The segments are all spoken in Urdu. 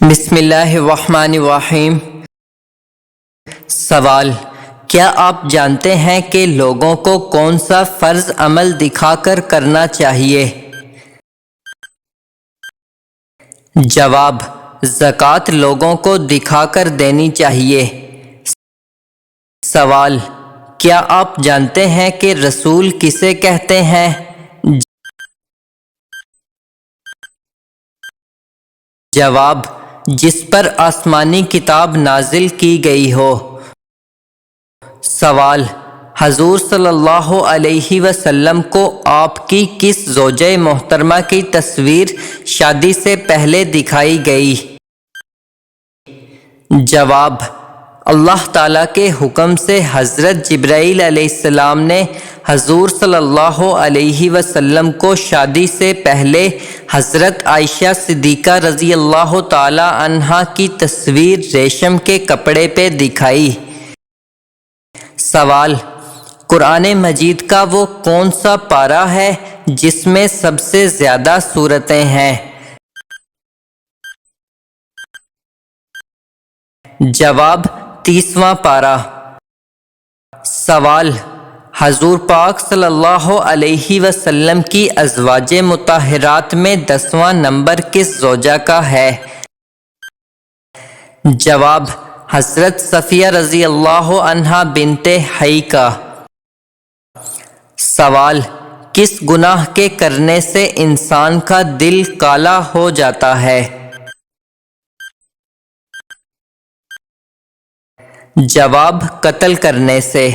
بسم اللہ الرحمن الرحیم۔ سوال: کیا آپ جانتے ہیں کہ لوگوں کو کون سا فرض عمل دکھا کر کرنا چاہیے؟ جواب: زکوٰۃ لوگوں کو دکھا کر دینی چاہیے۔ سوال: کیا آپ جانتے ہیں کہ رسول کسے کہتے ہیں؟ جواب: جس پر آسمانی کتاب نازل کی گئی ہو۔ سوال: حضور صلی اللہ علیہ وسلم کو آپ کی کس زوجہ محترمہ کی تصویر شادی سے پہلے دکھائی گئی؟ جواب: اللہ تعالیٰ کے حکم سے حضرت جبرائیل علیہ السلام نے حضور صلی اللہ علیہ وسلم کو شادی سے پہلے حضرت عائشہ صدیقہ رضی اللہ تعالی عنہا کی تصویر ریشم کے کپڑے پہ دکھائی۔ سوال: قرآن مجید کا وہ کون سا پارہ ہے جس میں سب سے زیادہ سورتیں ہیں؟ جواب: 30واں پارہ۔ سوال: حضور پاک صلی اللہ علیہ وسلم کی ازواج مطہرات میں 10واں نمبر کس زوجہ کا ہے؟ جواب: حضرت صفیہ رضی اللہ عنہا بنت حی کا۔ سوال: کس گناہ کے کرنے سے انسان کا دل کالا ہو جاتا ہے؟ جواب: قتل کرنے سے۔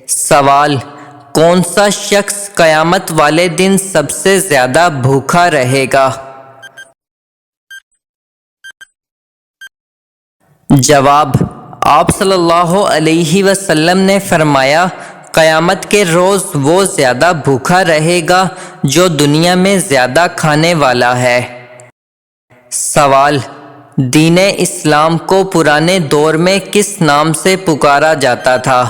سوال: کون سا شخص قیامت والے دن سب سے زیادہ بھوکا رہے گا؟ جواب: آپ صلی اللہ علیہ وسلم نے فرمایا، قیامت کے روز وہ زیادہ بھوکا رہے گا جو دنیا میں زیادہ کھانے والا ہے۔ سوال: دین اسلام کو پرانے دور میں کس نام سے پکارا جاتا تھا؟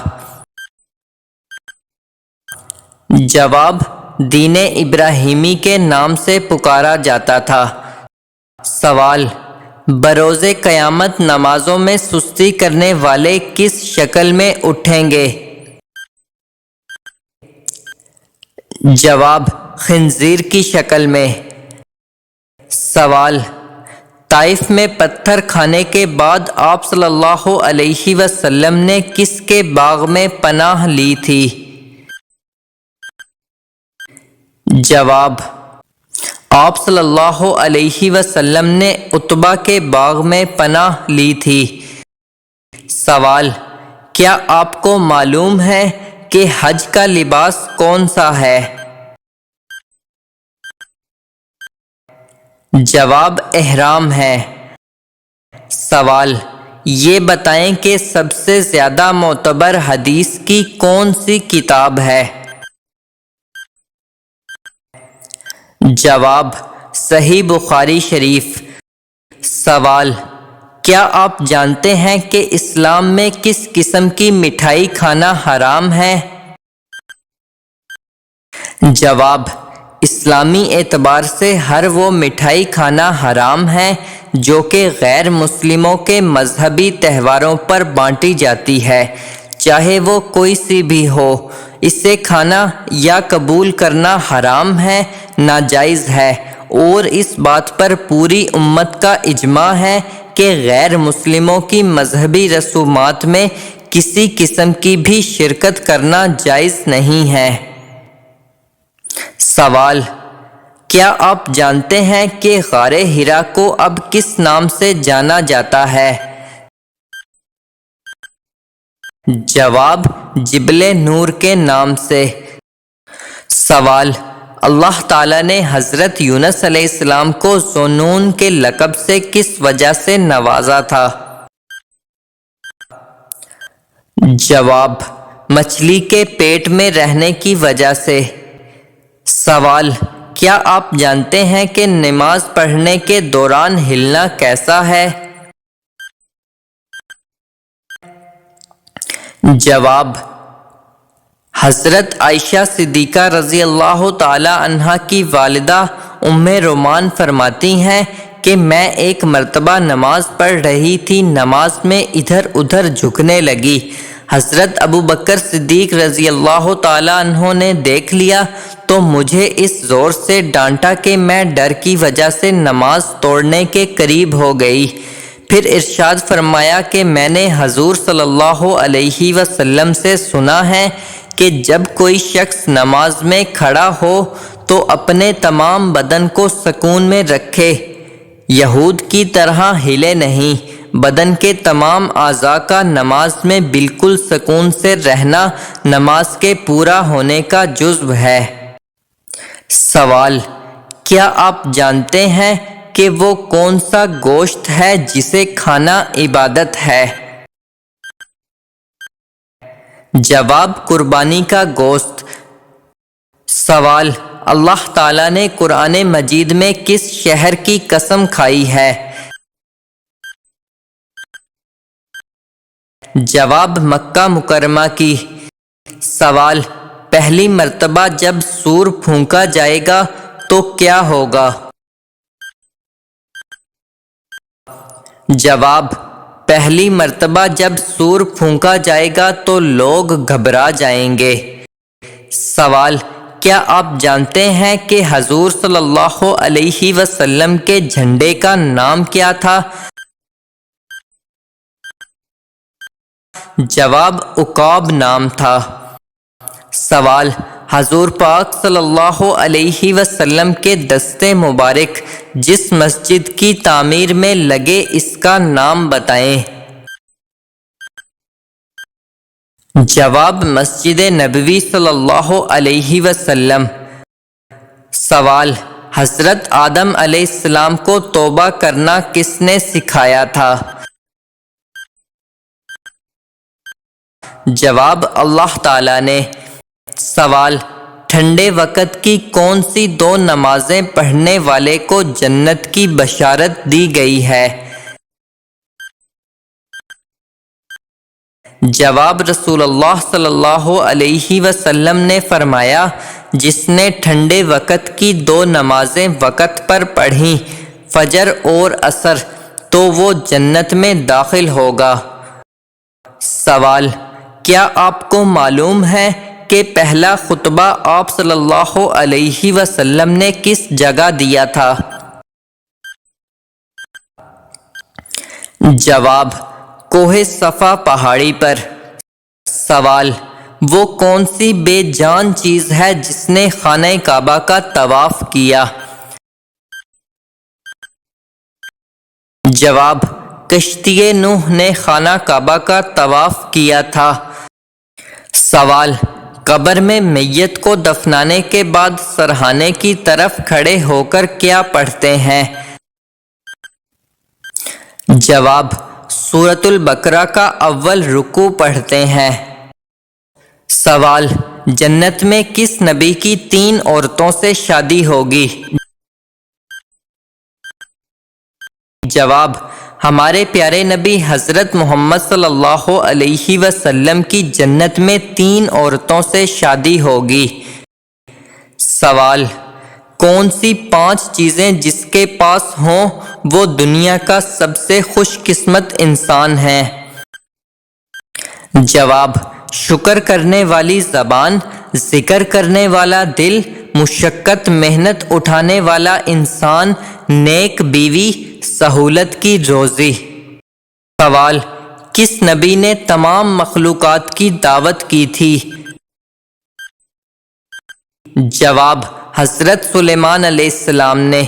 جواب: دین ابراہیمی کے نام سے پکارا جاتا تھا۔ سوال: بروز قیامت نمازوں میں سستی کرنے والے کس شکل میں اٹھیں گے؟ جواب: خنزیر کی شکل میں۔ سوال: طائف میں پتھر کھانے کے بعد آپ صلی اللہ علیہ وسلم نے کس کے باغ میں پناہ لی تھی؟ جواب: آپ صلی اللہ علیہ وسلم نے عتبہ کے باغ میں پناہ لی تھی۔ سوال: کیا آپ کو معلوم ہے کہ حج کا لباس کون سا ہے؟ جواب: احرام ہے۔ سوال: یہ بتائیں کہ سب سے زیادہ معتبر حدیث کی کون سی کتاب ہے؟ جواب: صحیح بخاری شریف۔ سوال: کیا آپ جانتے ہیں کہ اسلام میں کس قسم کی مٹھائی کھانا حرام ہے؟ جواب: اسلامی اعتبار سے ہر وہ مٹھائی کھانا حرام ہے جو کہ غیر مسلموں کے مذہبی تہواروں پر بانٹی جاتی ہے، چاہے وہ کوئی سی بھی ہو۔ اسے کھانا یا قبول کرنا حرام ہے، ناجائز ہے، اور اس بات پر پوری امت کا اجماع ہے کہ غیر مسلموں کی مذہبی رسومات میں کسی قسم کی بھی شرکت کرنا جائز نہیں ہے۔ سوال: کیا آپ جانتے ہیں کہ غار حرا کو اب کس نام سے جانا جاتا ہے؟ جواب: جبل نور کے نام سے۔ سوال: اللہ تعالیٰ نے حضرت یونس علیہ السلام کو ذو نون کے لقب سے کس وجہ سے نوازا تھا؟ جواب: مچھلی کے پیٹ میں رہنے کی وجہ سے۔ سوال: کیا آپ جانتے ہیں کہ نماز پڑھنے کے دوران ہلنا کیسا ہے؟ جواب: حضرت عائشہ صدیقہ رضی اللہ تعالی عنہا کی والدہ ام رومان فرماتی ہیں کہ میں ایک مرتبہ نماز پڑھ رہی تھی، نماز میں ادھر ادھر جھکنے لگی۔ حضرت ابو بکر صدیق رضی اللہ تعالیٰ عنہ نے دیکھ لیا تو مجھے اس زور سے ڈانٹا کہ میں ڈر کی وجہ سے نماز توڑنے کے قریب ہو گئی۔ پھر ارشاد فرمایا کہ میں نے حضور صلی اللہ علیہ وسلم سے سنا ہے کہ جب کوئی شخص نماز میں کھڑا ہو تو اپنے تمام بدن کو سکون میں رکھے، یہود کی طرح ہلے نہیں۔ بدن کے تمام اعضاء کا نماز میں بالکل سکون سے رہنا نماز کے پورا ہونے کا جزو ہے۔ سوال: کیا آپ جانتے ہیں کہ وہ کون سا گوشت ہے جسے کھانا عبادت ہے؟ جواب: قربانی کا گوشت۔ سوال: اللہ تعالیٰ نے قرآن مجید میں کس شہر کی قسم کھائی ہے؟ جواب: مکہ مکرمہ کی۔ سوال: پہلی مرتبہ جب سور پھونکا جائے گا تو کیا ہوگا؟ جواب: پہلی مرتبہ جب سور پھونکا جائے گا تو لوگ گھبرا جائیں گے۔ سوال: کیا آپ جانتے ہیں کہ حضور صلی اللہ علیہ وسلم کے جھنڈے کا نام کیا تھا؟ جواب: عقاب نام تھا۔ سوال: حضور پاک صلی اللہ علیہ وسلم کے دستے مبارک جس مسجد کی تعمیر میں لگے اس کا نام بتائیں۔ جواب: مسجد نبوی صلی اللہ علیہ وسلم۔ سوال: حضرت آدم علیہ السلام کو توبہ کرنا کس نے سکھایا تھا؟ جواب: اللہ تعالیٰ نے۔ سوال: ٹھنڈے وقت کی کون سی دو نمازیں پڑھنے والے کو جنت کی بشارت دی گئی ہے؟ جواب: رسول اللہ صلی اللہ علیہ وسلم نے فرمایا جس نے ٹھنڈے وقت کی دو نمازیں وقت پر پڑھیں، فجر اور عصر، تو وہ جنت میں داخل ہوگا۔ سوال: کیا آپ کو معلوم ہے کہ پہلا خطبہ آپ صلی اللہ علیہ وسلم نے کس جگہ دیا تھا؟ جواب: کوہ صفا پہاڑی پر۔ سوال: وہ کون سی بے جان چیز ہے جس نے خانہ کعبہ کا طواف کیا؟ جواب: کشتی نوح نے خانہ کعبہ کا طواف کیا تھا۔ سوال: قبر میں میت کو دفنانے کے بعد سرہانے کی طرف کھڑے ہو کر کیا پڑھتے ہیں؟ جواب: سورۃ البقرہ کا اول رکوع پڑھتے ہیں۔ سوال: جنت میں کس نبی کی 3 عورتوں سے شادی ہوگی؟ جواب: ہمارے پیارے نبی حضرت محمد صلی اللہ علیہ وسلم کی جنت میں 3 عورتوں سے شادی ہوگی۔ سوال: کون سی 5 چیزیں جس کے پاس ہوں وہ دنیا کا سب سے خوش قسمت انسان ہے؟ جواب: شکر کرنے والی زبان، ذکر کرنے والا دل، مشقت محنت اٹھانے والا انسان، نیک بیوی، سہولت کی روزی۔ سوال: کس نبی نے تمام مخلوقات کی دعوت کی تھی؟ جواب: حضرت سلیمان علیہ السلام نے۔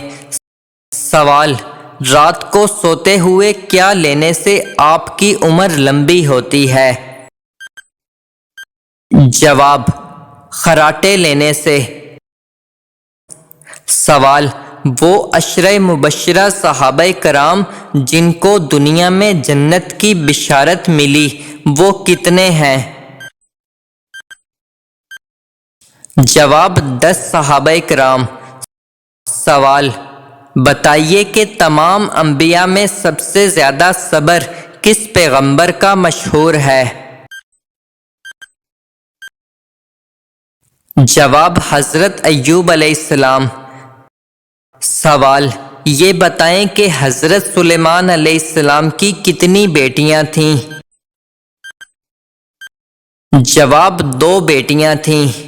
سوال: رات کو سوتے ہوئے کیا لینے سے آپ کی عمر لمبی ہوتی ہے؟ جواب: خراٹے لینے سے۔ سوال: وہ 10 مبشرہ صحابہ کرام جن کو دنیا میں جنت کی بشارت ملی وہ کتنے ہیں؟ جواب: 10 صحابہ کرام۔ سوال: بتائیے کہ تمام انبیاء میں سب سے زیادہ صبر کس پیغمبر کا مشہور ہے؟ جواب: حضرت ایوب علیہ السلام۔ سوال: یہ بتائیں کہ حضرت سلیمان علیہ السلام کی کتنی بیٹیاں تھیں؟ جواب 2 بیٹیاں تھیں۔